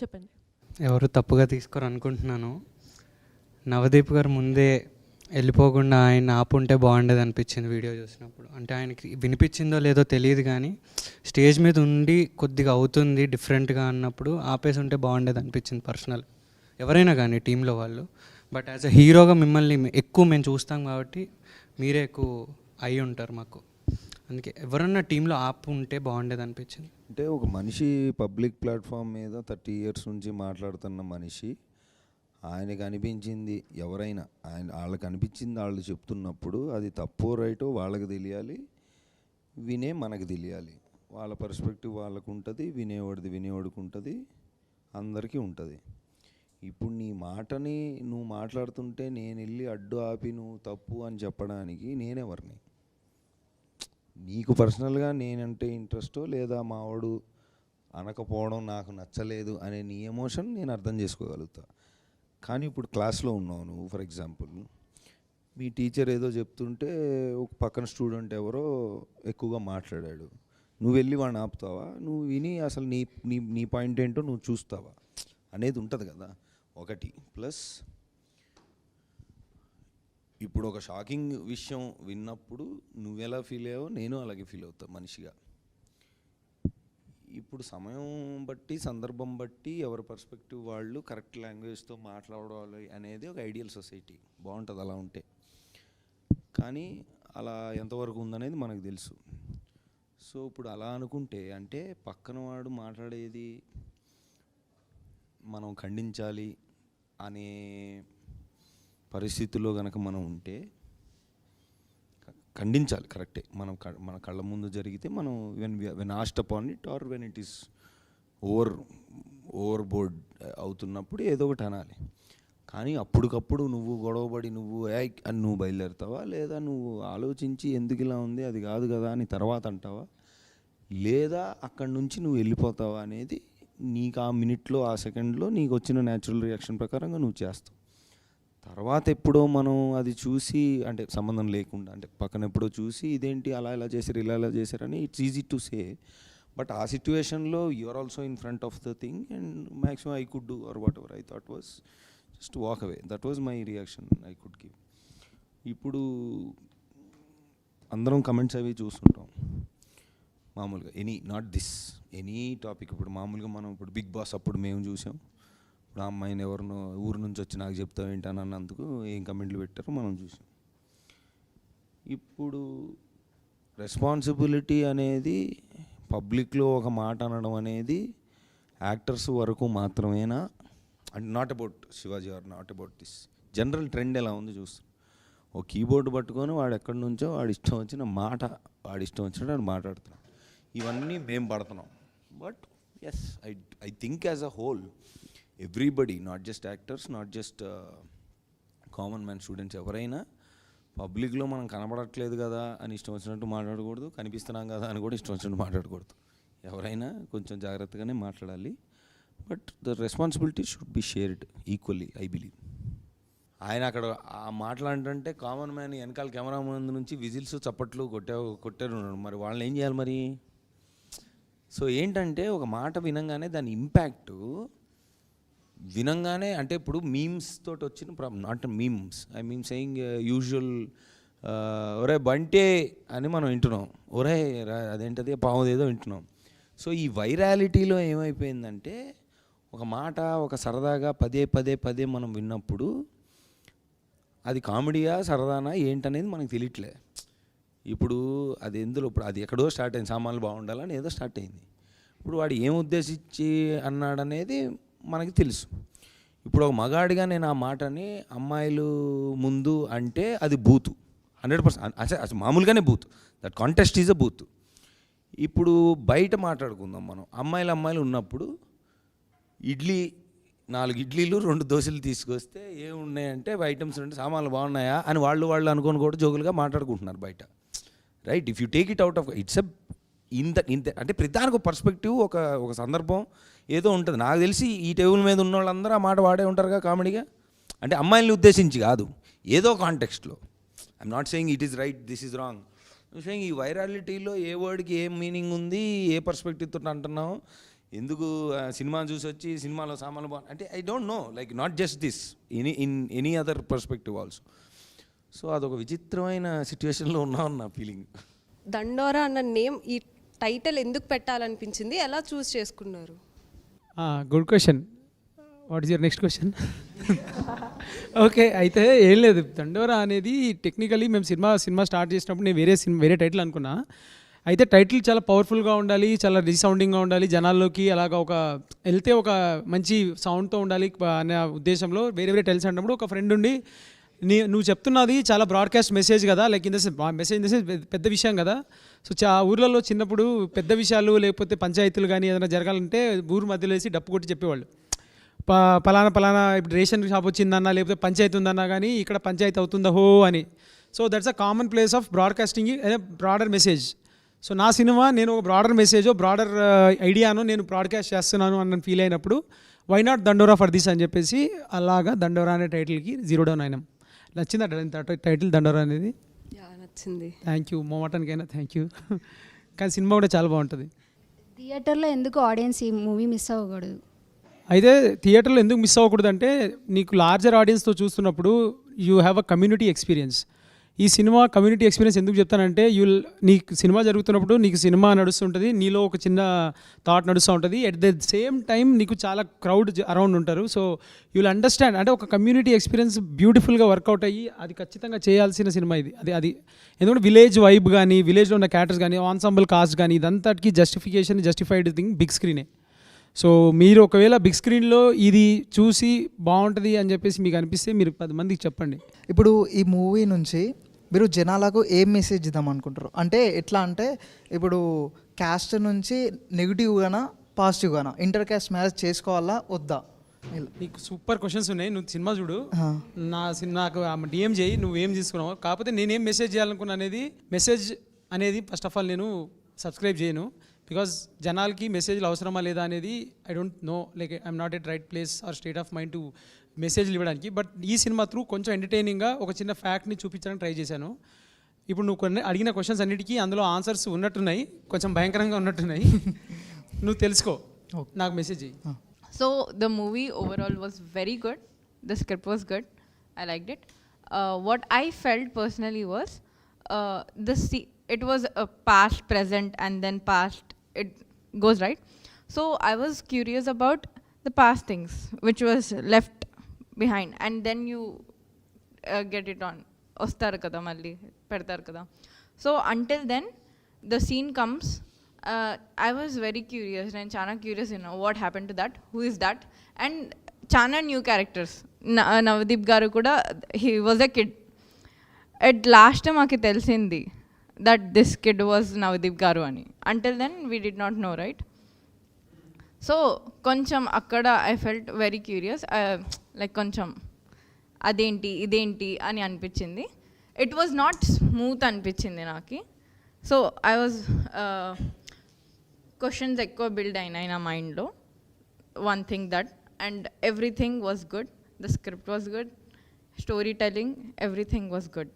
చెప్పండి. ఎవరు తప్పుగా తీసుకోరు అనుకుంటున్నాను. నవదీప్ గారు ముందే వెళ్ళిపోకుండా ఆయన ఆపుంటే బాగుండేది అనిపించింది వీడియో చూసినప్పుడు. అంటే ఆయనకి వినిపించిందో లేదో తెలియదు కానీ స్టేజ్ మీద ఉండి కొద్దిగా అవుతుంది డిఫరెంట్గా అన్నప్పుడు ఆపేసి ఉంటే బాగుండేది అనిపించింది పర్సనల్. ఎవరైనా కానీ టీంలో వాళ్ళు. బట్ యాజ్ అ హీరోగా మిమ్మల్ని ఎక్కువ మేము చూస్తాం కాబట్టి మీరే ఎక్కువ అయి ఉంటారు మాకు. అందుకే ఎవరన్నా టీంలో ఆపు ఉంటే బాగుండేది అనిపించింది. అంటే ఒక మనిషి పబ్లిక్ ప్లాట్ఫామ్ మీద 30 years నుంచి మాట్లాడుతున్న మనిషి, ఆయనకు అనిపించింది ఎవరైనా వాళ్ళకి అనిపించింది వాళ్ళు చెప్తున్నప్పుడు అది తప్పో రైటో వాళ్ళకి తెలియాలి, వినే మనకు తెలియాలి. వాళ్ళ పర్స్పెక్టివ్ వాళ్ళకు ఉంటుంది, వినేవాడికి ఉంటుంది, అందరికీ ఉంటుంది. ఇప్పుడు నీ మాటని నువ్వు మాట్లాడుతుంటే నేను వెళ్ళి అడ్డు ఆపి నువ్వు తప్పు అని చెప్పడానికి నేనెవరిని? నీకు పర్సనల్గా నేనంటే ఇంట్రెస్టో లేదా మావాడు అనకపోవడం నాకు నచ్చలేదు అనే నీ ఎమోషన్ నేను అర్థం చేసుకోగలుగుతా. కానీ ఇప్పుడు క్లాస్లో ఉన్నావు నువ్వు, ఫర్ ఎగ్జాంపుల్ మీ టీచర్ ఏదో చెప్తుంటే ఒక పక్కన స్టూడెంట్ ఎవరో ఎక్కువగా మాట్లాడాడు, నువ్వు వెళ్ళి వాడిని ఆపుతావా? నువ్వు విని అసలు నీ నీ నీ పాయింట్ ఏంటో నువ్వు చూస్తావా అనేది ఉంటుంది కదా ఒకటి. ప్లస్ ఇప్పుడు ఒక షాకింగ్ విషయం విన్నప్పుడు నువ్వెలా ఫీల్ అయ్యావో నేను అలాగే ఫీల్ అవుతా మనిషిగా. ఇప్పుడు సమయం బట్టి సందర్భం బట్టి ఎవరి పర్స్పెక్టివ్ వాళ్ళు కరెక్ట్ లాంగ్వేజ్తో మాట్లాడాలి అనేది ఒక ఐడియల్ సొసైటీ, బాగుంటుంది అలా ఉంటే. కానీ అలా ఎంతవరకు ఉందనేది మనకు తెలుసు. సో ఇప్పుడు అలా అనుకుంటే అంటే పక్కన వాడు మాట్లాడేది మనం ఖండించాలి అనే పరిస్థితుల్లో కనుక మనం ఉంటే ఖండించాలి, కరెక్టే. మన కళ్ళ ముందు జరిగితే మనం when asked upon it or when it is over board అవుతున్నప్పుడు ఏదో ఒకటి అనాలి. కానీ అప్పటికప్పుడు నువ్వు గొడవపడి నువ్వు అని నువ్వు బయలుదేరుతావా, లేదా నువ్వు ఆలోచించి ఎందుకు ఇలా ఉంది అది కాదు కదా అని తర్వాత అంటావా, లేదా అక్కడి నుంచి నువ్వు వెళ్ళిపోతావా అనేది నీకు ఆ మినిట్లో ఆ సెకండ్లో నీకు వచ్చిన న్యాచురల్ రియాక్షన్ ప్రకారంగా నువ్వు చేస్తావు. తర్వాత ఎప్పుడో మనం అది చూసి అంటే సంబంధం లేకుండా అంటే పక్కన ఎప్పుడో చూసి ఇదేంటి అలా ఇలా చేశారు ఇలా చేశారని it's easy to say. But ఆ సిచ్యువేషన్లో you're also in front of the thing and maximum I could do or whatever I thought was just walk away. That was my reaction I could give. ఇప్పుడు అందరం comments అవి చూస్తుంటాం మామూలుగా, not this any topic. ఇప్పుడు మామూలుగా మనం ఇప్పుడు big boss అప్పుడు మేము చూసాం, ఇప్పుడు ఆ అమ్మాయిని ఎవరినో ఊరు నుంచి వచ్చి నాకు చెప్తావు ఏంటని అన్నందుకు ఏం కమెంట్లు పెట్టారో మనం చూసాం. ఇప్పుడు రెస్పాన్సిబిలిటీ అనేది పబ్లిక్లో ఒక మాట అనడం అనేది యాక్టర్స్ వరకు మాత్రమేనా? And not about Shivaji or not about this, general trend ఎలా ఉంది చూస్తాం. ఓ కీబోర్డు పట్టుకొని వాడు ఎక్కడి నుంచో వాడి ఇష్టం వచ్చిన మాట వాడి ఇష్టం వచ్చినట్టు వాడు మాట్లాడుతున్నాం. ఇవన్నీ మేము పడుతున్నాం. But yes I think as a whole everybody, not just actors, not just common man students, ఎవరైనా పబ్లిక్లో మనం కనబడట్లేదు కదా అని ఇష్టం వచ్చినట్టు మాట్లాడకూడదు, కనిపిస్తున్నాం కదా అని కూడా ఇష్టం వచ్చినట్టు మాట్లాడకూడదు. ఎవరైనా కొంచెం జాగ్రత్తగానే మాట్లాడాలి. But the responsibility should be shared equally I believe. ఆయన అక్కడ ఆ మాట్లాడంటే కామన్ మ్యాన్ వెనకాల కెమెరా ముందు నుంచి విజిల్స్ చప్పట్లు కొట్టారు, మరి వాళ్ళని ఏం చేయాలి మరి? సో ఏంటంటే ఒక మాట వినంగానే దాని ఇంపాక్టు వినంగానే అంటే ఇప్పుడు మీమ్స్ తోటి వచ్చిన problem, not memes I mean saying usual ఒరే బంటే అని మనం వింటున్నాం, ఒరే అదేంటది పావుదేదో వింటున్నాం. సో ఈ వైరాలిటీలో ఏమైపోయిందంటే ఒక మాట ఒక సరదాగా పదే మనం విన్నప్పుడు అది కామెడీయా సరదానా ఏంటనేది మనకు తెలియట్లే. ఇప్పుడు అది ఎందులో ఇప్పుడు అది ఎక్కడో స్టార్ట్ అయింది, సామాన్లు బాగుండాలని ఏదో స్టార్ట్ అయింది. ఇప్పుడు వాడు ఏం ఉద్దేశించి అన్నాడనేది మనకి తెలుసు. ఇప్పుడు ఒక మగాడిగా నేను ఆ మాటని అమ్మాయిలు ముందు అంటే అది బూతు 100%, అసలు మామూలుగానే బూతు, దట్ కాంటెస్ట్ ఈజ్ అ బూతు. ఇప్పుడు బయట మాట్లాడుకుందాం మనం, అమ్మాయిలు ఉన్నప్పుడు 4 ఇడ్లీలు 2 దోశలు తీసుకొస్తే ఏమున్నాయంటే ఐటమ్స్ అంటే సామాన్లు బాగున్నాయా అని వాళ్ళు అనుకొని కూడా జోకులుగా మాట్లాడుకుంటున్నారు బయట, right? If you take it out of it's a ఇంత అంటే ప్రతిదానికి ఒక పర్స్పెక్టివ్ ఒక సందర్భం ఏదో ఉంటుంది. నాకు తెలిసి ఈ టేబుల్ మీద ఉన్న వాళ్ళందరూ ఆ మాట వాడే ఉంటారుగా కామెడీగా, అంటే అమ్మాయిల్ని ఉద్దేశించి కాదు, ఏదో కాంటెక్స్ట్లో. I'm not saying it is right, this is wrong. Saying ఈ వైరాలిటీలో ఏ వర్డ్కి ఏ మీనింగ్ ఉంది, ఏ పర్స్పెక్టివ్తో అంటున్నావు, ఎందుకు సినిమాని చూసి వచ్చి సినిమాలో సామాన్లు బాగుంది అంటే I don't know like not just this any other perspective also. So అదొక విచిత్రమైన సిచ్యువేషన్లో ఉన్నామని నా ఫీలింగ్. దండోరా అన్న నేమ్ ఈ టైటిల్ ఎందుకు పెట్టాలనిపించింది, ఎలా చూస్ చేసుకున్నారు? Good question. What is your next question? Okay, అయితే ఏం లేదు, దండోరా అనేది టెక్నికలీ మేము సినిమా స్టార్ట్ చేసినప్పుడు నేను వేరే టైటిల్ అనుకున్నా. అయితే టైటిల్ చాలా పవర్ఫుల్గా ఉండాలి, చాలా రీసౌండింగ్గా ఉండాలి, జనాల్లోకి అలాగా ఒక వెళ్తే ఒక మంచి సౌండ్తో ఉండాలి అనే ఉద్దేశంలో వేరే టైటిల్స్ అన్నప్పుడు ఒక ఫ్రెండ్ ఉండి నువ్వు చెప్తున్నది చాలా బ్రాడ్కాస్ట్ మెసేజ్ కదా, like message in the sense పెద్ద విషయం కదా. సో ఊర్లలో చిన్నప్పుడు పెద్ద విషయాలు లేకపోతే పంచాయతీలు కానీ ఏదైనా జరగాలంటే ఊరు మధ్యలో వేసి డప్పు కొట్టి చెప్పేవాళ్ళు, పలానా ఇప్పుడు రేషన్ షాప్ వచ్చిందన్నా లేకపోతే పంచాయతీ ఉందన్నా కానీ ఇక్కడ పంచాయతీ అవుతుందా హో అని. So that's a common place of broadcasting broader message. So నా సినిమా నేను ఒక బ్రాడర్ మెసేజో బ్రాడర్ ఐడియాను నేను బ్రాడ్కాస్ట్ చేస్తున్నాను అన్న ఫీల్ అయినప్పుడు వై నాట్ దండోరా ఫర్ దిస్ అని చెప్పేసి అలాగా దండోరా అనే టైటిల్కి జీరో డౌన్ అయినాం. నచ్చిందా టైటిల్ దండోరా అనేది? నచ్చింది. థ్యాంక్ యూ, మొమటానికైనా థ్యాంక్ యూ. కానీ సినిమా కూడా చాలా బాగుంటుంది. థియేటర్లో ఎందుకు ఆడియన్స్ ఈ మూవీ మిస్ అవ్వకూడదు? అయితే థియేటర్లో ఎందుకు మిస్ అవ్వకూడదు అంటే నీకు లార్జర్ ఆడియన్స్తో చూస్తున్నప్పుడు you have a community experience. ఈ సినిమా కమ్యూనిటీ ఎక్స్పీరియన్స్ ఎందుకు చెప్తానంటే నీకు సినిమా జరుగుతున్నప్పుడు నీకు సినిమా నడుస్తుంటుంది, నీలో ఒక చిన్న థాట్ నడుస్తూ ఉంటుంది, ఎట్ ద సేమ్ టైం నీకు చాలా క్రౌడ్ అరౌండ్ ఉంటారు. సో యూల్ అండర్స్టాండ్ అంటే ఒక కమ్యూనిటీ ఎక్స్పీరియన్స్ బ్యూటిఫుల్గా వర్కౌట్ అయ్యి అది ఖచ్చితంగా చేయాల్సిన సినిమా ఇది. అది ఎందుకంటే విలేజ్ వైబ్ కానీ విలేజ్లో ఉన్న క్యారెక్టర్స్ కానీ ఆన్సాంబుల్ కాస్ట్ కానీ ఇదంతటికి జస్టిఫైడ్ థింగ్ బిగ్ స్క్రీనే. సో మీరు ఒకవేళ బిగ్ స్క్రీన్లో ఇది చూసి బాగుంటుంది అని చెప్పేసి మీకు అనిపిస్తే మీరు 10 మందికి చెప్పండి. ఇప్పుడు ఈ మూవీ నుంచి మీరు జనాలకు ఏం మెసేజ్ ఇద్దాం అనుకుంటారు? అంటే ఎట్లా అంటే ఇప్పుడు క్యాస్ట్ నుంచి నెగిటివ్గానా పాజిటివ్గానా ఇంటర్ క్యాస్ట్ మ్యారేజ్ చేసుకోవాలా వద్దా? నీకు సూపర్ క్వశ్చన్స్ ఉన్నాయి, నువ్వు సినిమా చూడు, నాకు డిఎం చేయి నువ్వేం తీసుకున్నావు. కాకపోతే నేనేం మెసేజ్ చేయాలనుకున్నా మెసేజ్ అనేది ఫస్ట్ ఆఫ్ ఆల్ నేను సబ్స్క్రైబ్ చేయను, బికాజ్ జనాలకి మెసేజ్లు అవసరమా లేదా అనేది I don't know, like I'm not at right place or state of mind to మెసేజ్లు ఇవ్వడానికి. బట్ ఈ సినిమా త్రూ కొంచెం ఎంటర్టైనింగ్గా ఒక చిన్న ఫ్యాక్ట్ని చూపించడానికి ట్రై చేశాను. ఇప్పుడు నువ్వు కొన్ని అడిగిన క్వశ్చన్స్ అన్నిటికీ అందులో ఆన్సర్స్ ఉన్నట్టున్నాయి, కొంచెం భయంకరంగా ఉన్నట్టున్నాయి. నువ్వు తెలుసుకో, నాకు మెసేజ్ చెయ్యి. So the movie overall was very good. The script was good. I liked it. What I felt personally was it was a past, present, and then past. It goes right. So I was curious about the past things which was left behind, and then you get it on. Ostar kada malli pedtar kada. So until then, the scene comes. I was very curious, and chana curious, what happened to that, who is that, and chana new characters. Navdeep garu kuda, he was a kid. At last maaki telisindi that this kid was Navdeep garu ani. Until then we did not know, right? So koncham akkada I felt very curious, like koncham adenti identi ani anpichindi. It was not smooth anpichindi naki. So I was questions ఎక్కువ build అయినాయి నా మైండ్లో. One thing that, and everything was good. The script was good, story telling, everything was good.